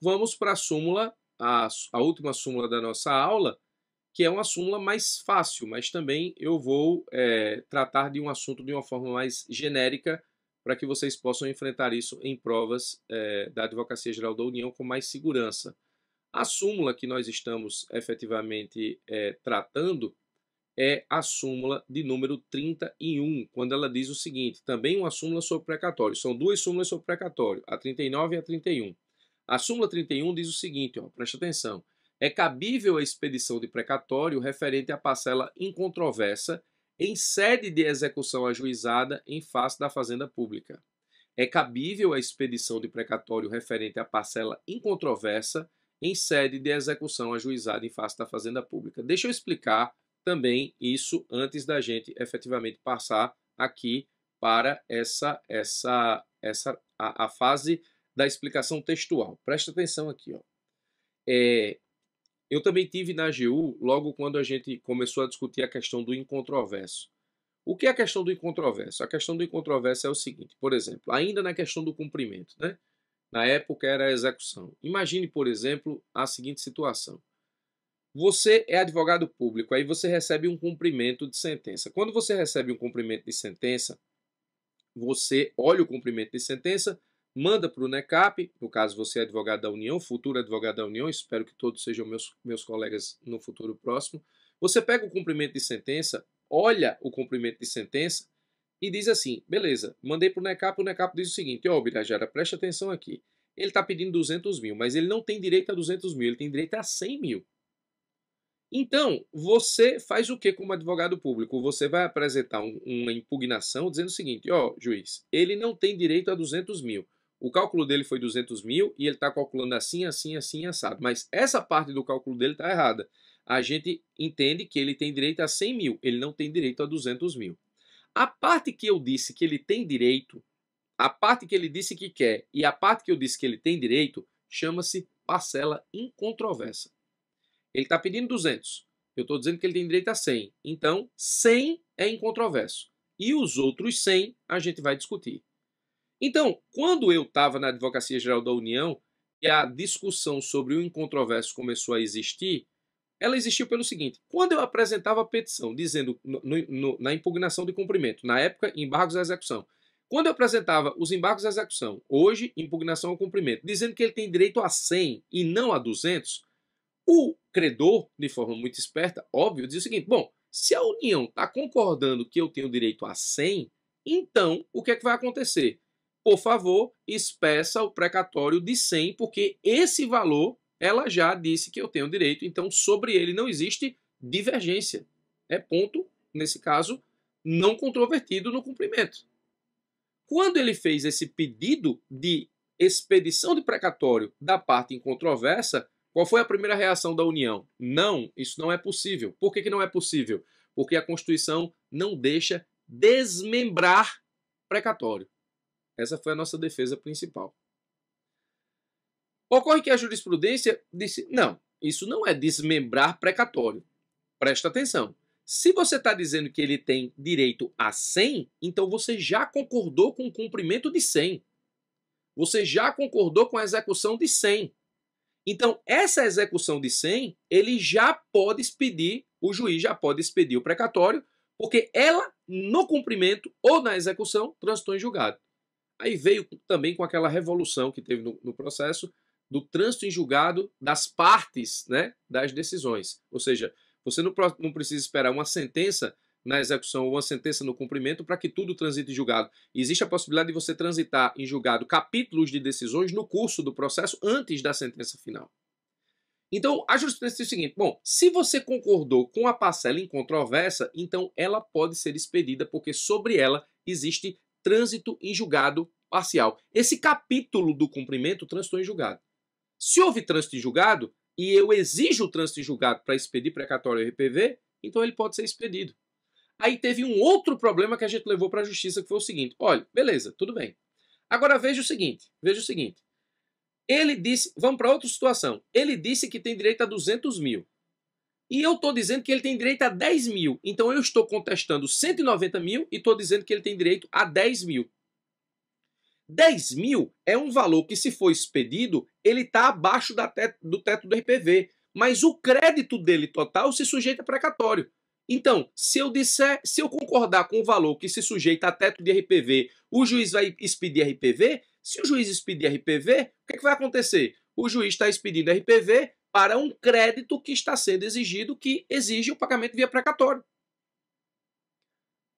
Vamos para a súmula, a última súmula da nossa aula, que é uma súmula mais fácil, mas também eu vou tratar de um assunto de uma forma mais genérica para que vocês possam enfrentar isso em provas da Advocacia Geral da União com mais segurança. A súmula que nós estamos efetivamente tratando é a súmula de número 31, quando ela diz o seguinte, também uma súmula sobre precatório. São duas súmulas sobre precatório, a 39 e a 31. A súmula 31 diz o seguinte, preste atenção, é cabível a expedição de precatório referente à parcela incontroversa em sede de execução ajuizada em face da Fazenda Pública. É cabível a expedição de precatório referente à parcela incontroversa em sede de execução ajuizada em face da Fazenda Pública. Deixa eu explicar também isso antes da gente efetivamente passar aqui para a fase da explicação textual. Presta atenção aqui. Eu também tive na AGU logo quando a gente começou a discutir a questão do incontroverso. O que é a questão do incontroverso? A questão do incontroverso é o seguinte, por exemplo, ainda na questão do cumprimento, né? Na época era a execução. Imagine, por exemplo, a seguinte situação. Você é advogado público, aí você recebe um cumprimento de sentença. Quando você recebe um cumprimento de sentença, você olha o cumprimento de sentença, manda para o NECAP, no caso você é advogado da União, futuro advogado da União, espero que todos sejam meus colegas no futuro próximo. Você pega o cumprimento de sentença, olha o cumprimento de sentença e diz assim, beleza, mandei para o NECAP diz o seguinte, Birajara, preste atenção aqui, ele está pedindo 200 mil, mas ele não tem direito a 200 mil, ele tem direito a 100 mil. Então, você faz o que como advogado público? Você vai apresentar uma impugnação dizendo o seguinte, juiz, ele não tem direito a 200 mil. O cálculo dele foi 200 mil e ele está calculando assim, assim, assim, assado. Mas essa parte do cálculo dele está errada. A gente entende que ele tem direito a 100 mil, ele não tem direito a 200 mil. A parte que eu disse que ele tem direito, a parte que ele disse que quer e a parte que eu disse que ele tem direito, chama-se parcela incontroversa. Ele está pedindo 200. Eu estou dizendo que ele tem direito a 100. Então, 100 é incontroverso. E os outros 100 a gente vai discutir. Então, quando eu estava na Advocacia Geral da União e a discussão sobre o incontroverso começou a existir, ela existiu pelo seguinte. Quando eu apresentava a petição dizendo na impugnação de cumprimento, na época, embargos à execução, quando eu apresentava os embargos à execução, hoje, impugnação ao cumprimento, dizendo que ele tem direito a 100 e não a 200, o credor, de forma muito esperta, óbvio, diz o seguinte, bom, se a União está concordando que eu tenho direito a 100, então o que é que vai acontecer? Por favor, espeça o precatório de 100, porque esse valor ela já disse que eu tenho direito, então sobre ele não existe divergência. É ponto, nesse caso, não controvertido no cumprimento. Quando ele fez esse pedido de expedição de precatório da parte incontroversa, qual foi a primeira reação da União? Não, isso não é possível. Por que não é possível? Porque a Constituição não deixa desmembrar precatório. Essa foi a nossa defesa principal. Ocorre que a jurisprudência disse, não, isso não é desmembrar precatório. Presta atenção. Se você está dizendo que ele tem direito a 100, então você já concordou com o cumprimento de 100. Você já concordou com a execução de 100. Então, essa execução de 100, ele já pode expedir, o juiz já pode expedir o precatório, porque ela, no cumprimento ou na execução, transitou em julgado. Aí veio também com aquela revolução que teve no processo do trânsito em julgado das partes, né, das decisões. Ou seja, você não precisa esperar uma sentença na execução ou uma sentença no cumprimento para que tudo transite em julgado. Existe a possibilidade de você transitar em julgado capítulos de decisões no curso do processo antes da sentença final. Então, a jurisprudência diz o seguinte, bom, se você concordou com a parcela incontroversa, então ela pode ser expedida porque sobre ela existe trânsito em julgado parcial. Esse capítulo do cumprimento transitou em julgado. Se houve trânsito em julgado e eu exijo o trânsito em julgado para expedir precatório RPV, então ele pode ser expedido. Aí teve um outro problema que a gente levou para a justiça, que foi o seguinte, olha, beleza, tudo bem. Agora veja o seguinte, ele disse, vamos para outra situação, ele disse que tem direito a 200 mil. E eu estou dizendo que ele tem direito a 10 mil. Então eu estou contestando 190 mil e estou dizendo que ele tem direito a 10 mil. 10 mil é um valor que, se for expedido, ele está abaixo do teto do RPV, mas o crédito dele total se sujeita a precatório. Então, se eu concordar com o valor que se sujeita a teto de RPV, o juiz vai expedir RPV. Se o juiz expedir RPV, o que vai acontecer? O juiz está expedindo RPV para um crédito que está sendo exigido, que exige o pagamento via precatório.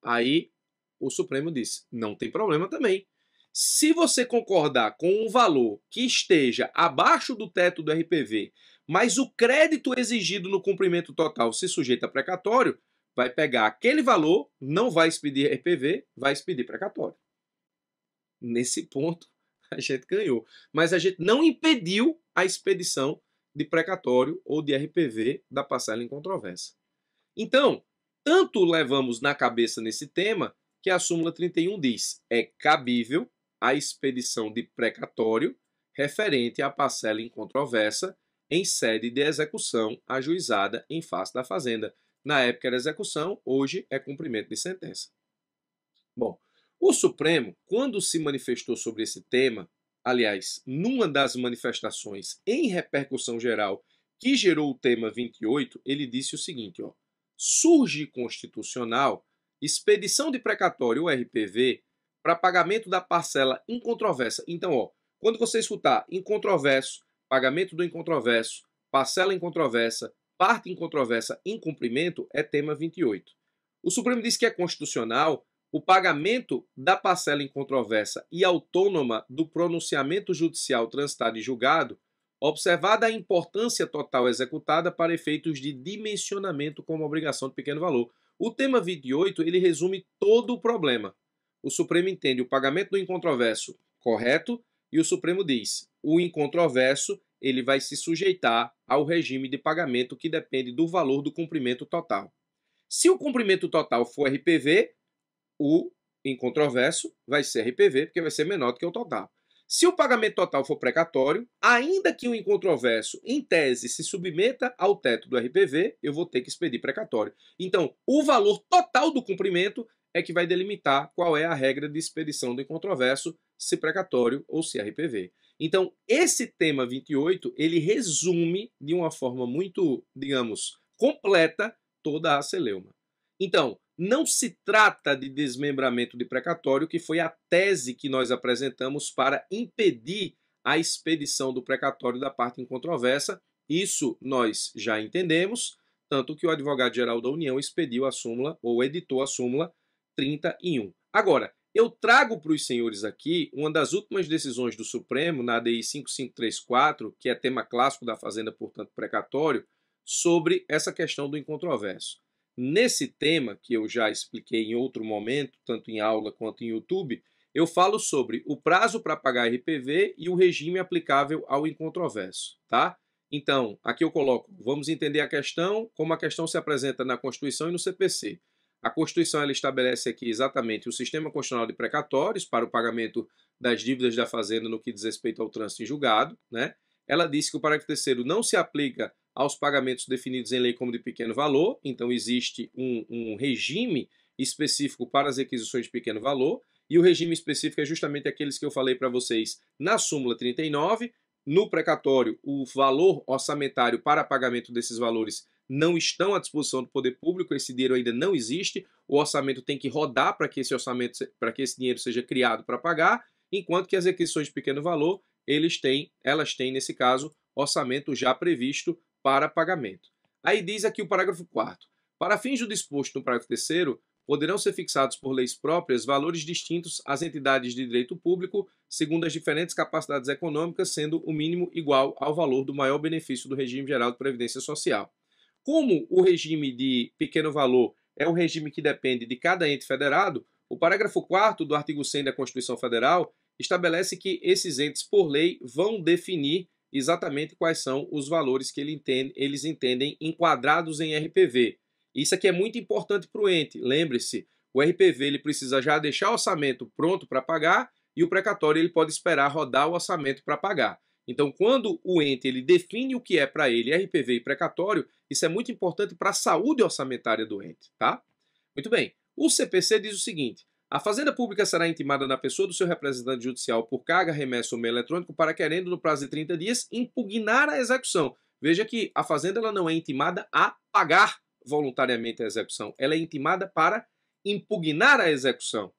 Aí o Supremo disse, não tem problema também. Se você concordar com um valor que esteja abaixo do teto do RPV, mas o crédito exigido no cumprimento total se sujeita a precatório, vai pegar aquele valor, não vai expedir RPV, vai expedir precatório. Nesse ponto, a gente ganhou. Mas a gente não impediu a expedição de precatório ou de RPV da parcela em controvérsia. Então, tanto levamos na cabeça nesse tema que a súmula 31 diz: é cabível a expedição de precatório referente à parcela em controvérsia em sede de execução ajuizada em face da fazenda. Na época era execução, hoje é cumprimento de sentença. Bom, o Supremo, quando se manifestou sobre esse tema, aliás, numa das manifestações em repercussão geral que gerou o tema 28, ele disse o seguinte, ó: surge constitucional expedição de precatório, ou RPV, para pagamento da parcela incontroversa. Então, ó, quando você escutar incontroverso, pagamento do incontroverso, parcela incontroversa, parte incontroversa, incumprimento, é tema 28. O Supremo diz que é constitucional o pagamento da parcela incontroversa e autônoma do pronunciamento judicial transitado e julgado, observada a importância total executada para efeitos de dimensionamento como obrigação de pequeno valor. O tema 28, ele resume todo o problema. O Supremo entende o pagamento do incontroverso correto e o Supremo diz: o incontroverso ele vai se sujeitar ao regime de pagamento que depende do valor do cumprimento total. Se o cumprimento total for RPV, o incontroverso vai ser RPV, porque vai ser menor do que o total. Se o pagamento total for precatório, ainda que o incontroverso, em tese, se submeta ao teto do RPV, eu vou ter que expedir precatório. Então, o valor total do cumprimento é que vai delimitar qual é a regra de expedição do incontroverso, se precatório ou se RPV. Então, esse tema 28, ele resume de uma forma muito, digamos, completa toda a celeuma. Então, não se trata de desmembramento de precatório, que foi a tese que nós apresentamos para impedir a expedição do precatório da parte incontroversa. Isso nós já entendemos, tanto que o advogado-geral da União expediu a súmula, ou editou a súmula 31. Agora, eu trago para os senhores aqui uma das últimas decisões do Supremo, na ADI 5534, que é tema clássico da Fazenda, portanto precatório, sobre essa questão do incontroverso. Nesse tema, que eu já expliquei em outro momento, tanto em aula quanto em YouTube, eu falo sobre o prazo para pagar RPV e o regime aplicável ao incontroverso, tá? Então, aqui eu coloco, vamos entender a questão, como a questão se apresenta na Constituição e no CPC. A Constituição ela estabelece aqui exatamente o sistema constitucional de precatórios para o pagamento das dívidas da Fazenda no que diz respeito ao trânsito em julgado, né? Ela diz que o parágrafo 3º não se aplica aos pagamentos definidos em lei como de pequeno valor, então existe um regime específico para as requisições de pequeno valor, e o regime específico é justamente aqueles que eu falei para vocês na súmula 39. No precatório, o valor orçamentário para pagamento desses valores não estão à disposição do poder público, esse dinheiro ainda não existe, o orçamento tem que rodar para que esse dinheiro seja criado para pagar, enquanto que as requisições de pequeno valor, elas têm, nesse caso, orçamento já previsto para pagamento. Aí diz aqui o parágrafo 4º. Para fins do disposto no parágrafo 3º, poderão ser fixados por leis próprias valores distintos às entidades de direito público, segundo as diferentes capacidades econômicas, sendo o mínimo igual ao valor do maior benefício do regime geral de previdência social. Como o regime de pequeno valor é um regime que depende de cada ente federado, o parágrafo 4º do artigo 100 da Constituição Federal estabelece que esses entes, por lei, vão definir exatamente quais são os valores que eles entendem enquadrados em RPV. Isso aqui é muito importante para o ente. Lembre-se, o RPV ele precisa já deixar o orçamento pronto para pagar e o precatório ele pode esperar rodar o orçamento para pagar. Então, quando o ente ele define o que é para ele RPV e precatório, isso é muito importante para a saúde orçamentária do ente, tá? Muito bem. O CPC diz o seguinte: A Fazenda Pública será intimada na pessoa do seu representante judicial por carga, remessa ou meio eletrônico para, querendo, no prazo de 30 dias, impugnar a execução. Veja que a Fazenda ela não é intimada a pagar voluntariamente a execução. Ela é intimada para impugnar a execução.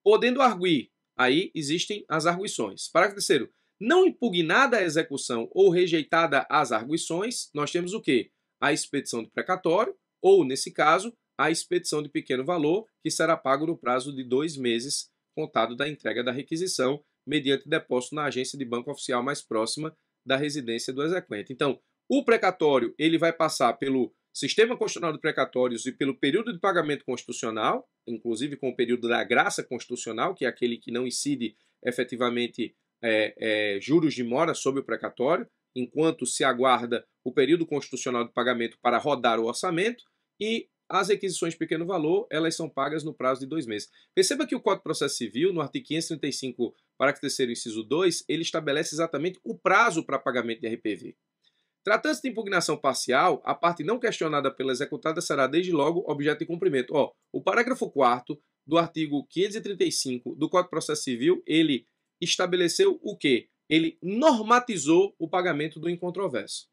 Podendo arguir. Aí existem as arguições. Parágrafo 3º. Não impugnada a execução ou rejeitada as arguições, nós temos o quê? A expedição de precatório ou, nesse caso, a expedição de pequeno valor, que será pago no prazo de 2 meses, contado da entrega da requisição, mediante depósito na agência de banco oficial mais próxima da residência do exequente. Então, o precatório ele vai passar pelo Sistema Constitucional de Precatórios e pelo período de pagamento constitucional, inclusive com o período da graça constitucional, que é aquele que não incide efetivamente juros de mora sobre o precatório, enquanto se aguarda o período constitucional de pagamento para rodar o orçamento, e as requisições de pequeno valor, elas são pagas no prazo de 2 meses. Perceba que o Código de Processo Civil, no artigo 535, parágrafo 3º, inciso 2, ele estabelece exatamente o prazo para pagamento de RPV. Tratando-se de impugnação parcial, a parte não questionada pela executada será, desde logo, objeto de cumprimento. O parágrafo 4º do artigo 535 do Código de Processo Civil, ele estabeleceu o quê? Ele normatizou o pagamento do incontroverso.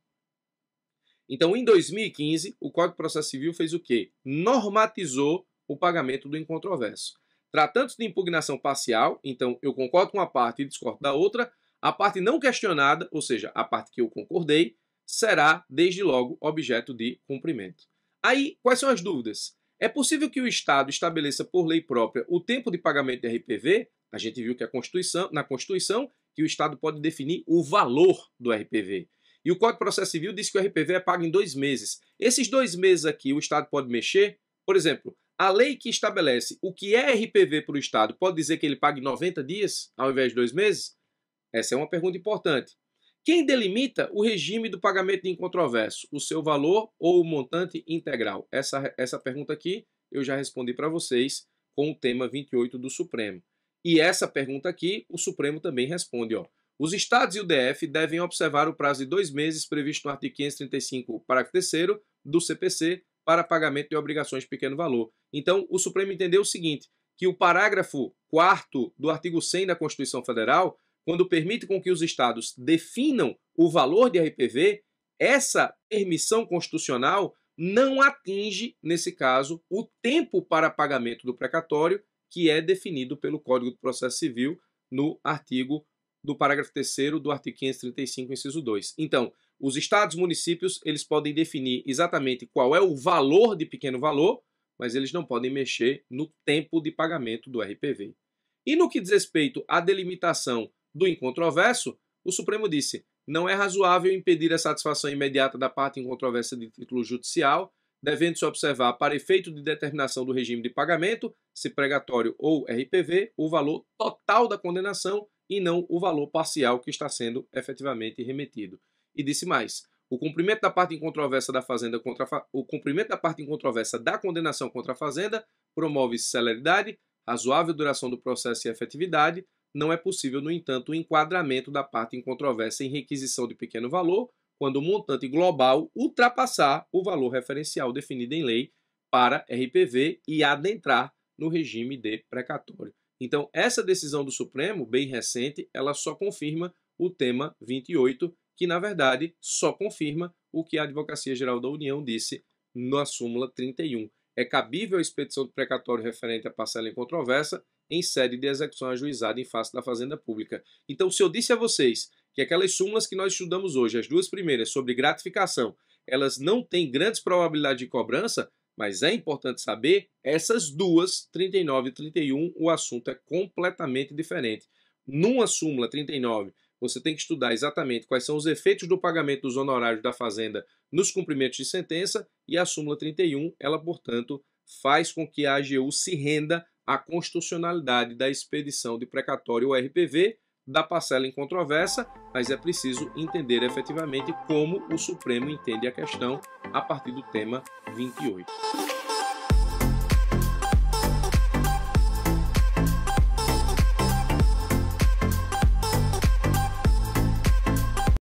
Então, em 2015, o Código de Processo Civil fez o quê? Normatizou o pagamento do incontroverso. Tratando-se de impugnação parcial, então eu concordo com uma parte e discordo da outra, a parte não questionada, ou seja, a parte que eu concordei, será, desde logo, objeto de cumprimento. Aí, quais são as dúvidas? É possível que o Estado estabeleça por lei própria o tempo de pagamento de RPV? A gente viu que na Constituição, que o Estado pode definir o valor do RPV. E o Código de Processo Civil diz que o RPV é pago em 2 meses. Esses 2 meses aqui, o Estado pode mexer? Por exemplo, a lei que estabelece o que é RPV para o Estado pode dizer que ele paga em 90 dias, ao invés de 2 meses? Essa é uma pergunta importante. Quem delimita o regime do pagamento de incontroverso? O seu valor ou o montante integral? Essa pergunta aqui eu já respondi para vocês com o tema 28 do Supremo. E essa pergunta aqui, o Supremo também responde. Os Estados e o DF devem observar o prazo de 2 meses previsto no artigo 535, parágrafo 3º do CPC, para pagamento de obrigações de pequeno valor. Então, o Supremo entendeu o seguinte, que o parágrafo 4º do artigo 100 da Constituição Federal, quando permite com que os Estados definam o valor de RPV, essa permissão constitucional não atinge, nesse caso, o tempo para pagamento do precatório, que é definido pelo Código de Processo Civil no artigo do parágrafo 3º do artigo 535, inciso 2. Então, os estados e municípios, eles podem definir exatamente qual é o valor de pequeno valor, mas eles não podem mexer no tempo de pagamento do RPV. E no que diz respeito à delimitação do incontroverso, o Supremo disse: não é razoável impedir a satisfação imediata da parte incontroversa de título judicial, devendo-se observar, para efeito de determinação do regime de pagamento, se pregatório ou RPV, o valor total da condenação e não o valor parcial que está sendo efetivamente remetido. E disse mais: o cumprimento da parte incontroversa da Fazenda o cumprimento da parte incontroversa da condenação contra a Fazenda promove celeridade, razoável duração do processo e efetividade. Não é possível, no entanto, o enquadramento da parte incontroversa em requisição de pequeno valor, quando o montante global ultrapassar o valor referencial definido em lei para RPV e adentrar no regime de precatório. Então, essa decisão do Supremo, bem recente, ela só confirma o tema 28, que, na verdade, só confirma o que a Advocacia Geral da União disse na súmula 31. É cabível a expedição de precatório referente à parcela incontroversa em sede de execução ajuizada em face da Fazenda Pública. Então, se eu disse a vocês que aquelas súmulas que nós estudamos hoje, as 2 primeiras sobre gratificação, elas não têm grandes probabilidades de cobrança, mas é importante saber, essas 2, 39 e 31, o assunto é completamente diferente. Numa súmula 39, você tem que estudar exatamente quais são os efeitos do pagamento dos honorários da Fazenda nos cumprimentos de sentença, e a súmula 31, ela, portanto, faz com que a AGU se renda à constitucionalidade da expedição de precatório ou RPV da parcela incontroversa, mas é preciso entender efetivamente como o Supremo entende a questão a partir do tema 28.